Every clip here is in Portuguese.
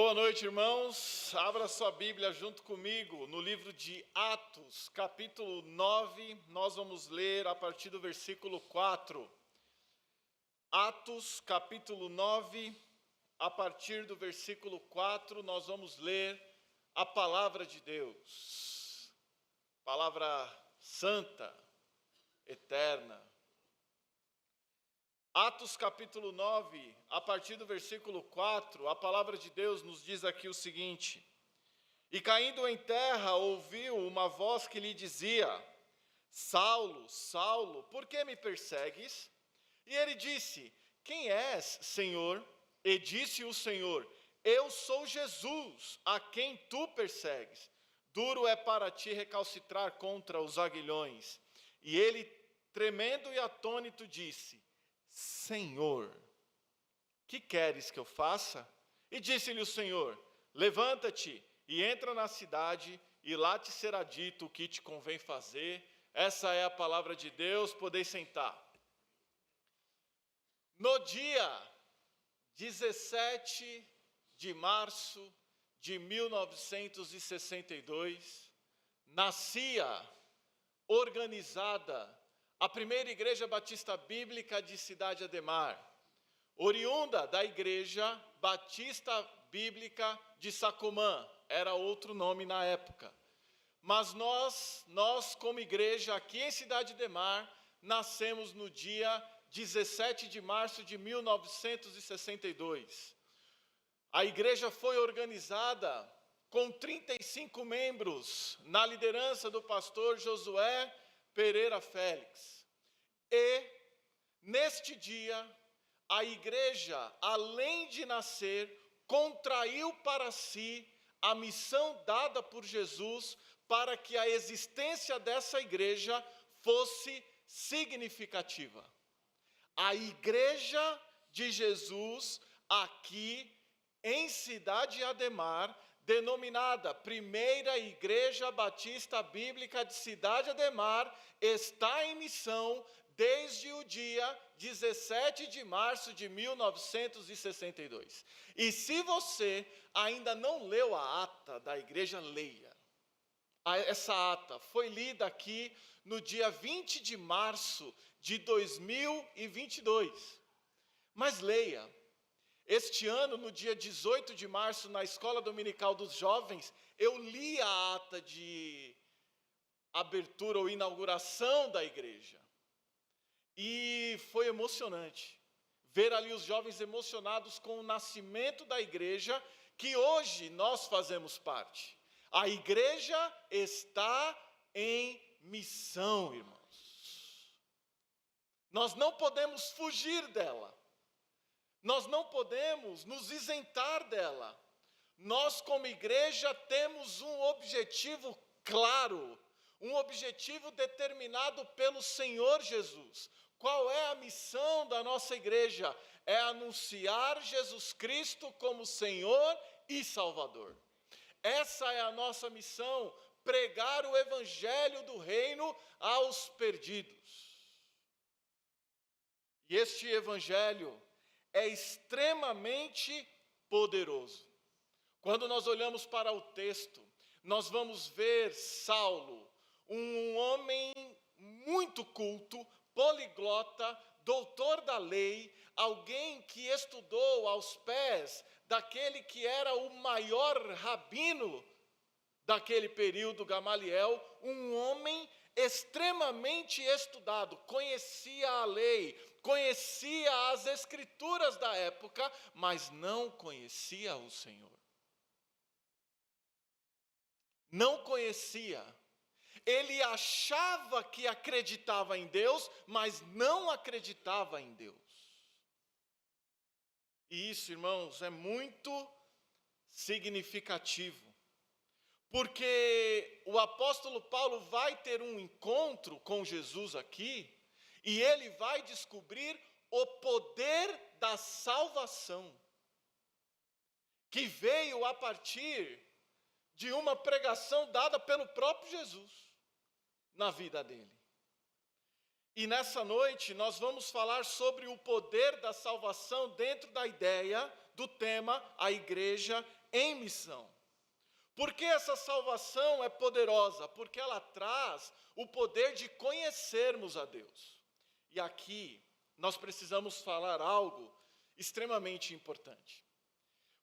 Boa noite, irmãos. Abra sua Bíblia junto comigo no livro de Atos, capítulo 9. Nós vamos ler a partir do versículo 4. Atos, capítulo 9, a partir do versículo 4, nós vamos ler a palavra de Deus. Palavra santa, eterna. Atos capítulo 9, a partir do versículo 4, a palavra de Deus nos diz aqui o seguinte: E caindo em terra, ouviu uma voz que lhe dizia: Saulo, Saulo, por que me persegues? E ele disse: Quem és, Senhor? E disse o Senhor: Eu sou Jesus, a quem tu persegues. Duro é para ti recalcitrar contra os aguilhões. E ele, tremendo e atônito, disse: Senhor, que queres que eu faça? E disse-lhe o Senhor: Levanta-te e entra na cidade, e lá te será dito o que te convém fazer. Essa é a palavra de Deus, podeis sentar. No dia 17 de março de 1962, nascia organizada a primeira Igreja Batista Bíblica de Cidade Ademar, oriunda da Igreja Batista Bíblica de Sacomã, era outro nome na época. Mas nós como igreja aqui em Cidade Ademar, nascemos no dia 17 de março de 1962. A igreja foi organizada com 35 membros, na liderança do pastor Josué Pereira Félix. E, neste dia, a igreja, além de nascer, contraiu para si a missão dada por Jesus para que a existência dessa igreja fosse significativa. A igreja de Jesus, aqui em Cidade Ademar, denominada Primeira Igreja Batista Bíblica de Cidade Ademar, está em missão desde o dia 17 de março de 1962. E se você ainda não leu a ata da igreja, leia. Essa ata foi lida aqui no dia 20 de março de 2022. Mas leia. Este ano, no dia 18 de março, na Escola Dominical dos Jovens, eu li a ata de abertura ou inauguração da igreja. E foi emocionante ver ali os jovens emocionados com o nascimento da igreja, que hoje nós fazemos parte. A igreja está em missão, irmãos. Nós não podemos fugir dela. Nós não podemos nos isentar dela. Nós, como igreja, temos um objetivo claro, um objetivo determinado pelo Senhor Jesus. Qual é a missão da nossa igreja? É anunciar Jesus Cristo como Senhor e Salvador. Essa é a nossa missão, pregar o evangelho do reino aos perdidos. E este evangelho é extremamente poderoso. Quando nós olhamos para o texto, nós vamos ver Saulo, um homem muito culto, poliglota, doutor da lei, alguém que estudou aos pés daquele que era o maior rabino daquele período, Gamaliel, um homem extremamente estudado, conhecia a lei, conhecia as escrituras da época, mas não conhecia o Senhor. Não conhecia. Ele achava que acreditava em Deus, mas não acreditava em Deus. E isso, irmãos, é muito significativo. Porque o apóstolo Paulo vai ter um encontro com Jesus aqui, e ele vai descobrir o poder da salvação, que veio a partir de uma pregação dada pelo próprio Jesus na vida dele. E nessa noite nós vamos falar sobre o poder da salvação dentro da ideia do tema A Igreja em Missão. Por que essa salvação é poderosa? Porque ela traz o poder de conhecermos a Deus. E aqui nós precisamos falar algo extremamente importante.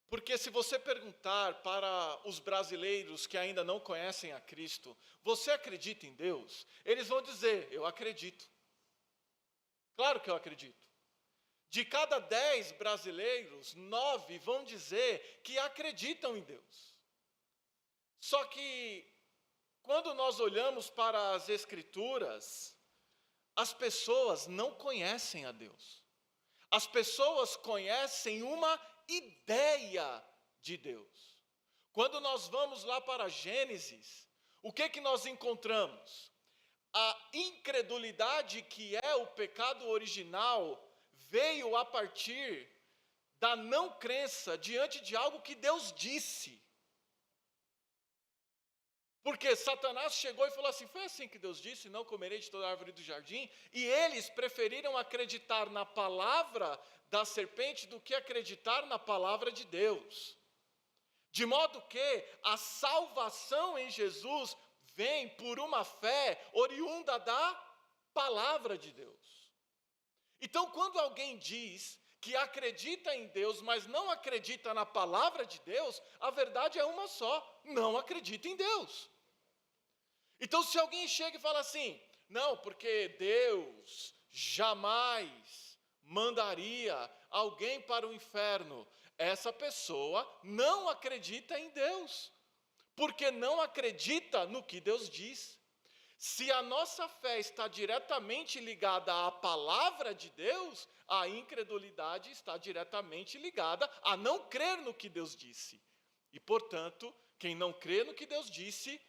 Porque se você perguntar para os brasileiros que ainda não conhecem a Cristo, você acredita em Deus? Eles vão dizer, eu acredito. Claro que eu acredito. De cada 10 brasileiros, 9 vão dizer que acreditam em Deus. Só que, quando nós olhamos para as Escrituras, as pessoas não conhecem a Deus. As pessoas conhecem uma ideia de Deus. Quando nós vamos lá para Gênesis, o que nós encontramos? A incredulidade, que é o pecado original, veio a partir da não crença diante de algo que Deus disse. Porque Satanás chegou e falou assim, foi assim que Deus disse, não comerei de toda árvore do jardim, e eles preferiram acreditar na palavra da serpente do que acreditar na palavra de Deus. De modo que a salvação em Jesus vem por uma fé oriunda da palavra de Deus. Então, quando alguém diz que acredita em Deus, mas não acredita na palavra de Deus, a verdade é uma só, não acredita em Deus. Então, se alguém chega e fala assim, não, porque Deus jamais mandaria alguém para o inferno, essa pessoa não acredita em Deus, porque não acredita no que Deus diz. Se a nossa fé está diretamente ligada à palavra de Deus, a incredulidade está diretamente ligada a não crer no que Deus disse. E, portanto, quem não crê no que Deus disse,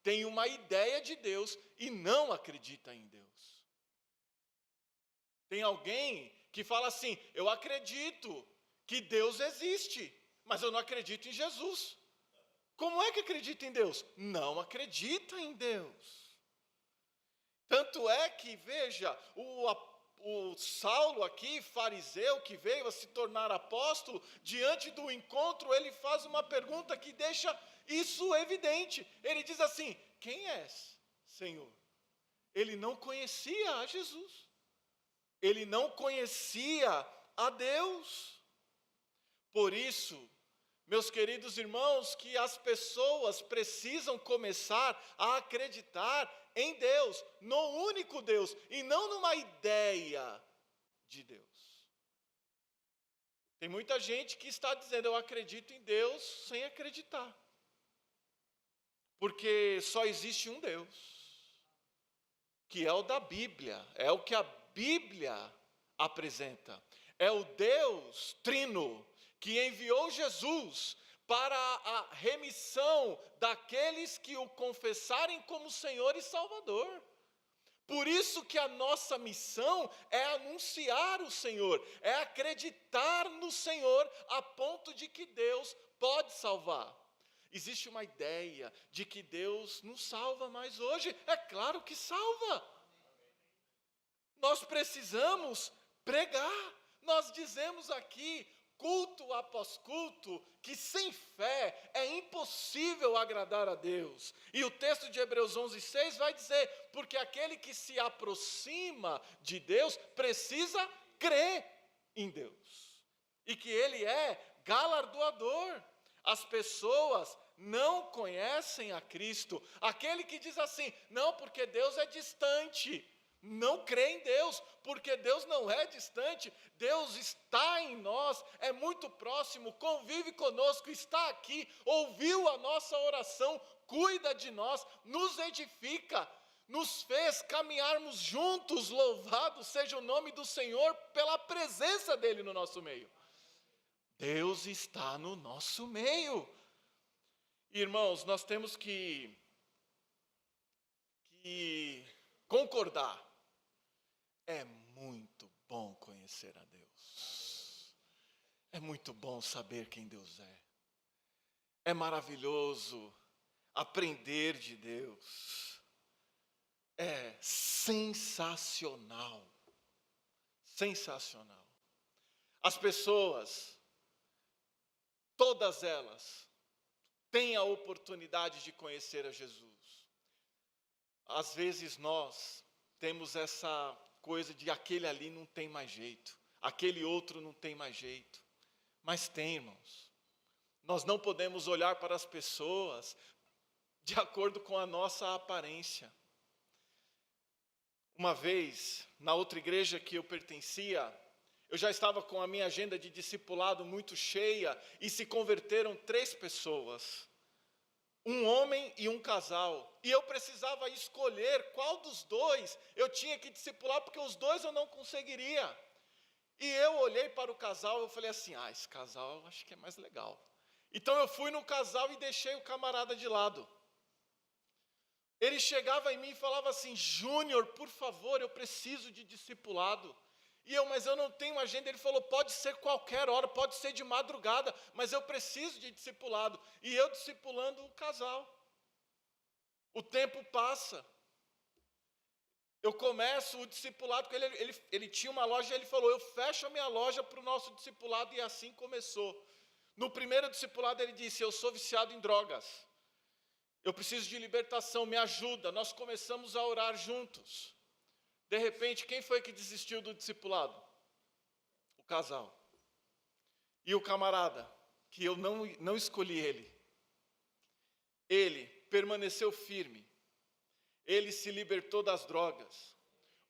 tem uma ideia de Deus e não acredita em Deus. Tem alguém que fala assim, eu acredito que Deus existe, mas eu não acredito em Jesus. Como é que acredita em Deus? Não acredita em Deus. Tanto é que, veja, o Saulo aqui, fariseu, que veio a se tornar apóstolo, diante do encontro, ele faz uma pergunta que deixa isso evidente. Ele diz assim, quem és, Senhor? Ele não conhecia a Jesus. Ele não conhecia a Deus. Por isso, meus queridos irmãos, que as pessoas precisam começar a acreditar em Deus, no único Deus, e não numa ideia de Deus. Tem muita gente que está dizendo, eu acredito em Deus, sem acreditar. Porque só existe um Deus, que é o da Bíblia, é o que a Bíblia apresenta. É o Deus trino, que enviou Jesus para a remissão daqueles que o confessarem como Senhor e Salvador. Por isso que a nossa missão é anunciar o Senhor, é acreditar no Senhor a ponto de que Deus pode salvar. Existe uma ideia de que Deus não salva mais hoje. É claro que salva. Nós precisamos pregar. Nós dizemos aqui, culto após culto, que sem fé é impossível agradar a Deus. E o texto de Hebreus 11:6 vai dizer, porque aquele que se aproxima de Deus precisa crer em Deus. E que Ele é galardoador. As pessoas não conhecem a Cristo. Aquele que diz assim, não, porque Deus é distante. Não crê em Deus, porque Deus não é distante, Deus está em nós, é muito próximo, convive conosco, está aqui, ouviu a nossa oração, cuida de nós, nos edifica, nos fez caminharmos juntos, louvado seja o nome do Senhor pela presença dEle no nosso meio. Deus está no nosso meio. Irmãos, nós temos que concordar. É muito bom conhecer a Deus. É muito bom saber quem Deus é. É maravilhoso aprender de Deus. É sensacional. Sensacional. As pessoas todas elas têm a oportunidade de conhecer a Jesus. Às vezes nós temos essa coisa de aquele ali não tem mais jeito, aquele outro não tem mais jeito. Mas tem, irmãos. Nós não podemos olhar para as pessoas de acordo com a nossa aparência. Uma vez, na outra igreja que eu pertencia, eu já estava com a minha agenda de discipulado muito cheia e se converteram 3 pessoas. Um homem e um casal. E eu precisava escolher qual dos 2 eu tinha que discipular, porque os 2 eu não conseguiria. E eu olhei para o casal e falei assim, esse casal eu acho que é mais legal. Então eu fui no casal e deixei o camarada de lado. Ele chegava em mim e falava assim, Júnior, por favor, eu preciso de discipulado. Mas eu não tenho agenda. Ele falou, pode ser qualquer hora, pode ser de madrugada, mas eu preciso de discipulado. E eu discipulando o casal. O tempo passa. Eu começo o discipulado com ele. Ele tinha uma loja e ele falou, eu fecho a minha loja para o nosso discipulado, e assim começou. No primeiro discipulado ele disse, eu sou viciado em drogas. Eu preciso de libertação, me ajuda. Nós começamos a orar juntos. De repente, quem foi que desistiu do discipulado? O casal. E o camarada, que eu não escolhi ele. Ele permaneceu firme. Ele se libertou das drogas.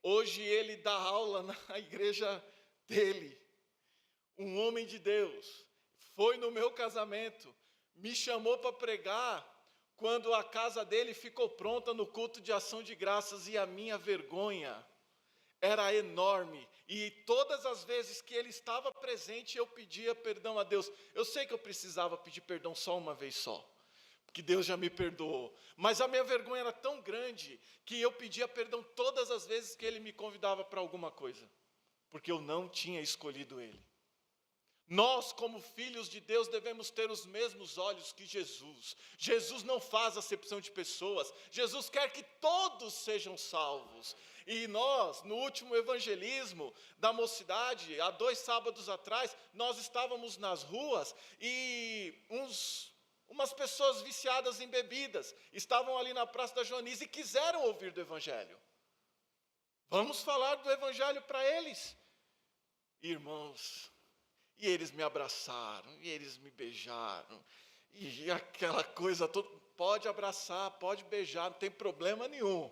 Hoje ele dá aula na igreja dele. Um homem de Deus. Foi no meu casamento. Me chamou para pregar quando a casa dele ficou pronta no culto de ação de graças, e a minha vergonha era enorme. E todas as vezes que ele estava presente, eu pedia perdão a Deus. Eu sei que eu precisava pedir perdão só uma vez só, porque Deus já me perdoou. Mas a minha vergonha era tão grande que eu pedia perdão todas as vezes que ele me convidava para alguma coisa, porque eu não tinha escolhido ele. Nós, como filhos de Deus, devemos ter os mesmos olhos que Jesus. Jesus não faz acepção de pessoas. Jesus quer que todos sejam salvos. E nós, no último evangelismo da mocidade, há 2 sábados atrás, nós estávamos nas ruas e umas pessoas viciadas em bebidas estavam ali na Praça da Joanice e quiseram ouvir do evangelho. Vamos falar do evangelho para eles. Irmãos, e eles me abraçaram, e eles me beijaram, e aquela coisa toda. Pode abraçar, pode beijar, não tem problema nenhum.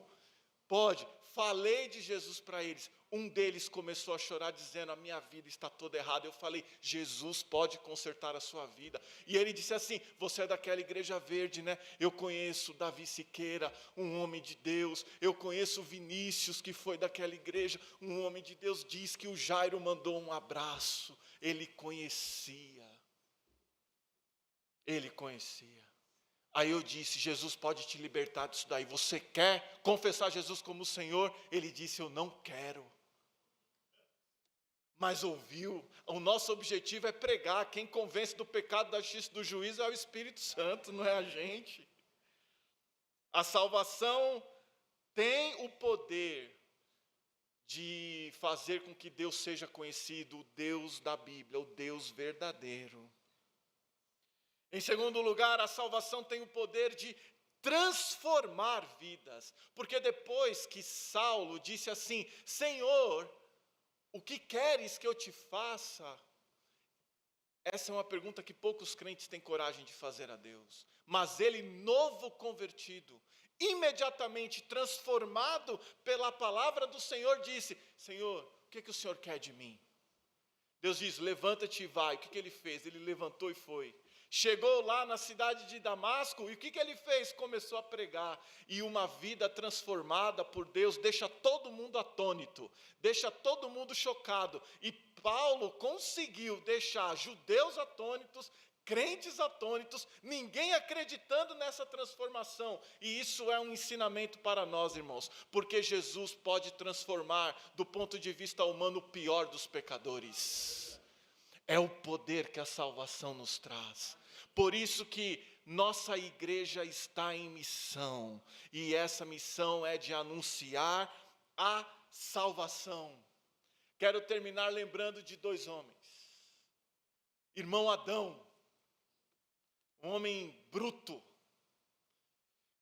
Pode. Falei de Jesus para eles. Um deles começou a chorar dizendo, a minha vida está toda errada. Eu falei, Jesus pode consertar a sua vida. E ele disse assim, você é daquela igreja verde, né? Eu conheço Davi Siqueira, um homem de Deus. Eu conheço Vinícius, que foi daquela igreja, um homem de Deus. Diz que o Jairo mandou um abraço. Ele conhecia. Ele conhecia. Aí eu disse, Jesus pode te libertar disso daí. Você quer confessar Jesus como Senhor? Ele disse, eu não quero. Mas ouviu. O nosso objetivo é pregar. Quem convence do pecado, da justiça e do juízo é o Espírito Santo, não é a gente. A salvação tem o poder de fazer com que Deus seja conhecido, o Deus da Bíblia, o Deus verdadeiro. Em segundo lugar, a salvação tem o poder de transformar vidas. Porque depois que Saulo disse assim, Senhor, o que queres que eu te faça? Essa é uma pergunta que poucos crentes têm coragem de fazer a Deus. Mas ele, novo convertido, imediatamente transformado pela palavra do Senhor, disse, Senhor, o que o Senhor quer de mim? Deus diz, levanta-te e vai. O que ele fez? Ele levantou e foi. Chegou lá na cidade de Damasco, e o que ele fez? Começou a pregar, e uma vida transformada por Deus deixa todo mundo atônito, deixa todo mundo chocado, e Paulo conseguiu deixar judeus atônitos, crentes atônitos, ninguém acreditando nessa transformação, e isso é um ensinamento para nós, irmãos, porque Jesus pode transformar, do ponto de vista humano, o pior dos pecadores. É o poder que a salvação nos traz. Por isso que nossa igreja está em missão. E essa missão é de anunciar a salvação. Quero terminar lembrando de 2 homens. Irmão Adão um homem bruto,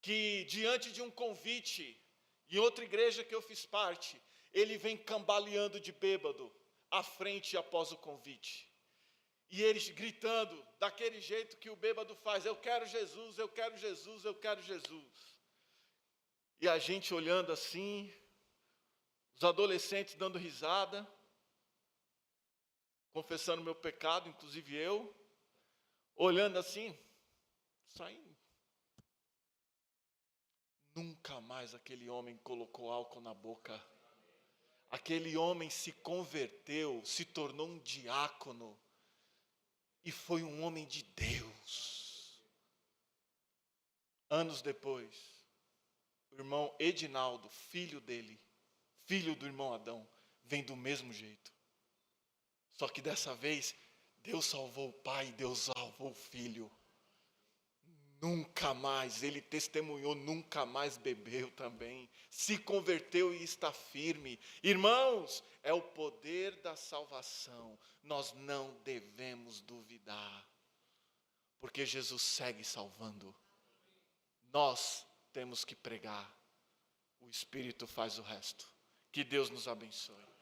que diante de um convite, em outra igreja que eu fiz parte, ele vem cambaleando de bêbado, à frente e após o convite. E eles gritando, daquele jeito que o bêbado faz, eu quero Jesus, eu quero Jesus, eu quero Jesus. E a gente olhando assim, os adolescentes dando risada, confessando meu pecado, inclusive eu, olhando assim, saindo. Nunca mais aquele homem colocou álcool na boca. Aquele homem se converteu, se tornou um diácono e foi um homem de Deus. Anos depois, o irmão Edinaldo, filho dele, filho do irmão Adão, vem do mesmo jeito. Só que dessa vez, Deus salvou o pai, Deus salvou o filho. Nunca mais, ele testemunhou, nunca mais bebeu também. Se converteu e está firme. Irmãos, é o poder da salvação. Nós não devemos duvidar. Porque Jesus segue salvando. Nós temos que pregar. O Espírito faz o resto. Que Deus nos abençoe.